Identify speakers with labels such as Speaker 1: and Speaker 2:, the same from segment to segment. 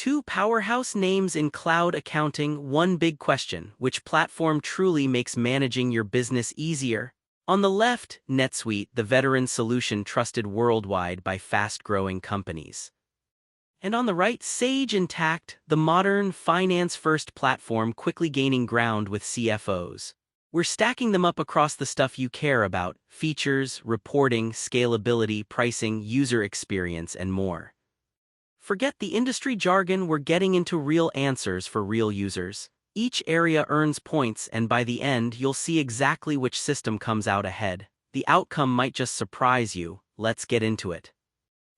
Speaker 1: Two powerhouse names in cloud accounting, one big question: which platform truly makes managing your business easier? On the left, NetSuite, the veteran solution trusted worldwide by fast-growing companies. And on the right, Sage Intacct, the modern, finance-first platform quickly gaining ground with CFOs. We're stacking them up across the stuff you care about: features, reporting, scalability, pricing, user experience, and more. Forget the industry jargon, we're getting into real answers for real users. Each area earns points, and by the end, you'll see exactly which system comes out ahead. The outcome might just surprise you. Let's get into it.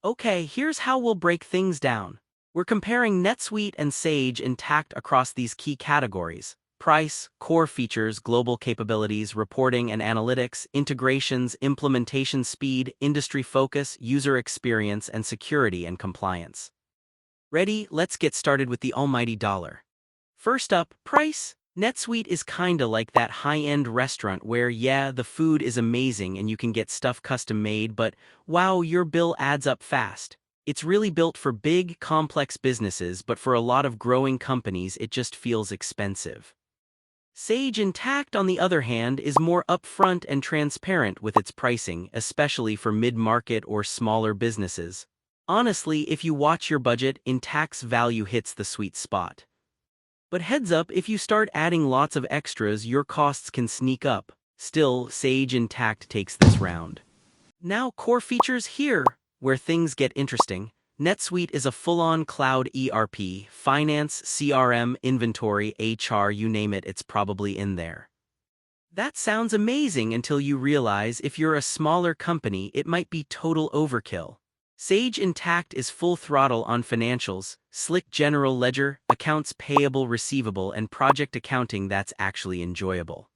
Speaker 1: Okay, here's how we'll break things down. We're comparing NetSuite and Sage Intacct across these key categories: price, core features, global capabilities, reporting and analytics, integrations, implementation speed, industry focus, user experience, and security and compliance. Ready? Let's get started with the almighty dollar. First up, price. NetSuite is kinda like that high-end restaurant where, yeah, the food is amazing and you can get stuff custom-made, but wow, your bill adds up fast. It's really built for big, complex businesses, but for a lot of growing companies, it just feels expensive. Sage Intacct, on the other hand, is more upfront and transparent with its pricing, especially for mid-market or smaller businesses. Honestly, if you watch your budget, Intacct's value hits the sweet spot. But heads up, if you start adding lots of extras, your costs can sneak up. Still, Sage Intacct takes this round. Now, core features here, where things get interesting. NetSuite is a full-on cloud ERP, finance, CRM, inventory, HR, you name it, it's probably in there. That sounds amazing until you realize if you're a smaller company, it might be total overkill. Sage Intacct is full throttle on financials, slick general ledger, accounts payable, receivable, and project accounting that's actually enjoyable.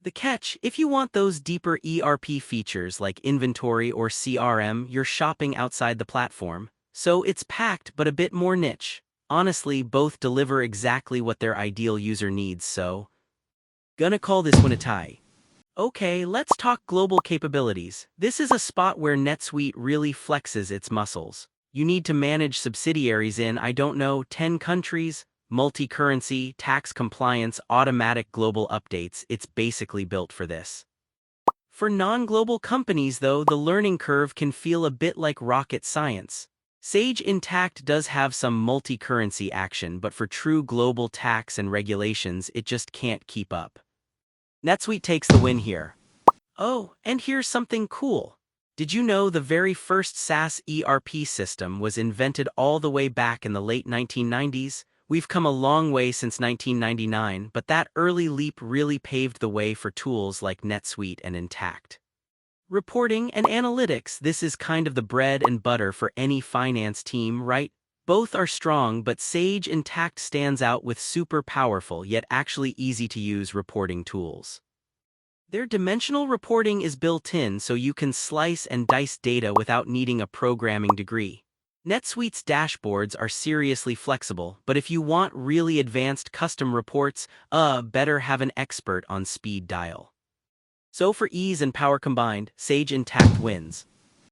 Speaker 1: The catch: if you want those deeper ERP features like inventory or CRM, you're shopping outside the platform. So it's packed but a bit more niche. Honestly, both deliver exactly what their ideal user needs, so gonna call this one a tie. Okay, let's talk global capabilities. This is a spot where NetSuite really flexes its muscles. You need to manage subsidiaries in, I don't know, 10 countries, multi-currency, tax compliance, automatic global updates. It's basically built for this. For non-global companies, though, the learning curve can feel a bit like rocket science. Sage Intacct does have some multi-currency action, but for true global tax and regulations, it just can't keep up. NetSuite takes the win here. Oh, and here's something cool. Did you know the very first SaaS ERP system was invented all the way back in the late 1990s? We've come a long way since 1999, but that early leap really paved the way for tools like NetSuite and Intacct. Reporting and analytics, this is kind of the bread and butter for any finance team, right? Both are strong, but Sage Intacct stands out with super powerful yet actually easy to use reporting tools. Their dimensional reporting is built in so you can slice and dice data without needing a programming degree. NetSuite's dashboards are seriously flexible, but if you want really advanced custom reports, better have an expert on speed dial. So for ease and power combined, Sage Intacct wins.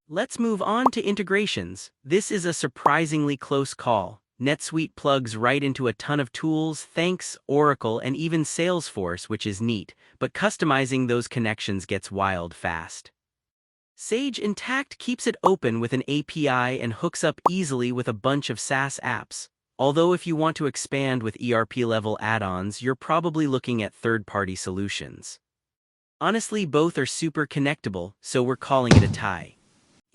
Speaker 1: Let's move on to integrations. This is a surprisingly close call. NetSuite plugs right into a ton of tools, thanks, Oracle, and even Salesforce, which is neat, but customizing those connections gets wild fast. Sage Intacct keeps it open with an API and hooks up easily with a bunch of SaaS apps. Although if you want to expand with ERP-level add-ons, you're probably looking at third-party solutions. Honestly, both are super connectable, so we're calling it a tie.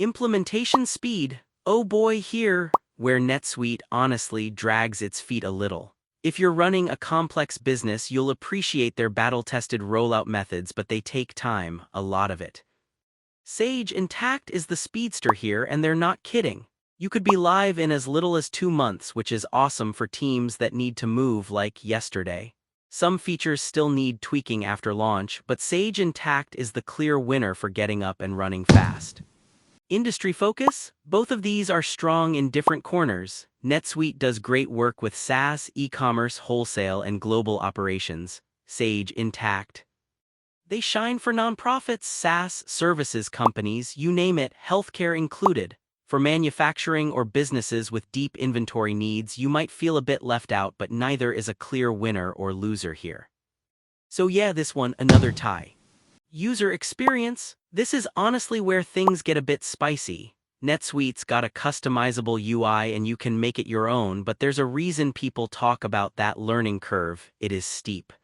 Speaker 1: Implementation speed. Oh boy, here, where NetSuite honestly drags its feet a little. If you're running a complex business, you'll appreciate their battle-tested rollout methods, but they take time, a lot of it. Sage Intacct is the speedster here, and they're not kidding. You could be live in as little as 2 months, which is awesome for teams that need to move like yesterday. Some features still need tweaking after launch, but Sage Intacct is the clear winner for getting up and running fast. Industry focus? Both of these are strong in different corners. NetSuite does great work with SaaS, e-commerce, wholesale, and global operations. Sage Intacct. They shine for nonprofits, SaaS, services companies, you name it, healthcare included. For manufacturing or businesses with deep inventory needs, you might feel a bit left out, but neither is a clear winner or loser here. So yeah, this one, another tie. User experience. This is honestly where things get a bit spicy. NetSuite's got a customizable UI and you can make it your own, but there's a reason people talk about that learning curve. It is steep.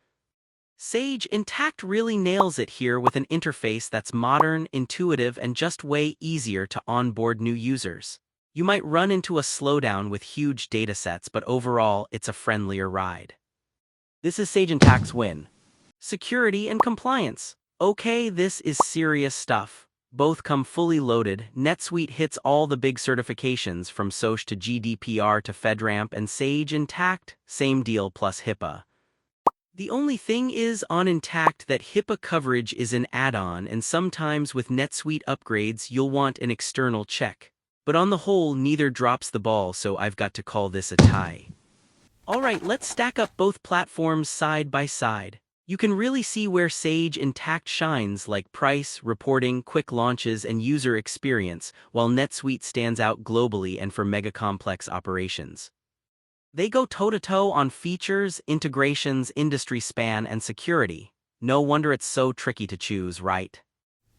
Speaker 1: Sage Intacct really nails it here with an interface that's modern, intuitive, and just way easier to onboard new users. You might run into a slowdown with huge datasets, but overall, it's a friendlier ride. This is Sage Intacct's win. Security and compliance. Okay, this is serious stuff. Both come fully loaded. NetSuite hits all the big certifications from SOC to GDPR to FedRAMP, and Sage Intacct, same deal plus HIPAA. The only thing is on Intacct that HIPAA coverage is an add-on, and sometimes with NetSuite upgrades you'll want an external check. But on the whole, neither drops the ball, so I've got to call this a tie. Alright, let's stack up both platforms side by side. You can really see where Sage Intacct shines, like price, reporting, quick launches, and user experience, while NetSuite stands out globally and for mega-complex operations. They go toe-to-toe on features, integrations, industry span, and security. No wonder it's so tricky to choose, right?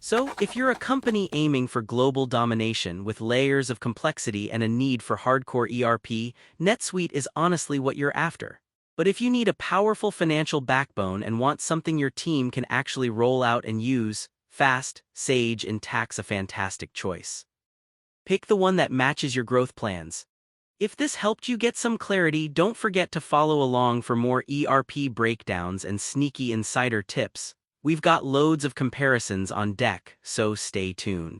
Speaker 1: So, if you're a company aiming for global domination with layers of complexity and a need for hardcore ERP, NetSuite is honestly what you're after. But if you need a powerful financial backbone and want something your team can actually roll out and use fast, Sage Intacct's a fantastic choice. Pick the one that matches your growth plans. If this helped you get some clarity, don't forget to follow along for more ERP breakdowns and sneaky insider tips. We've got loads of comparisons on deck, so stay tuned.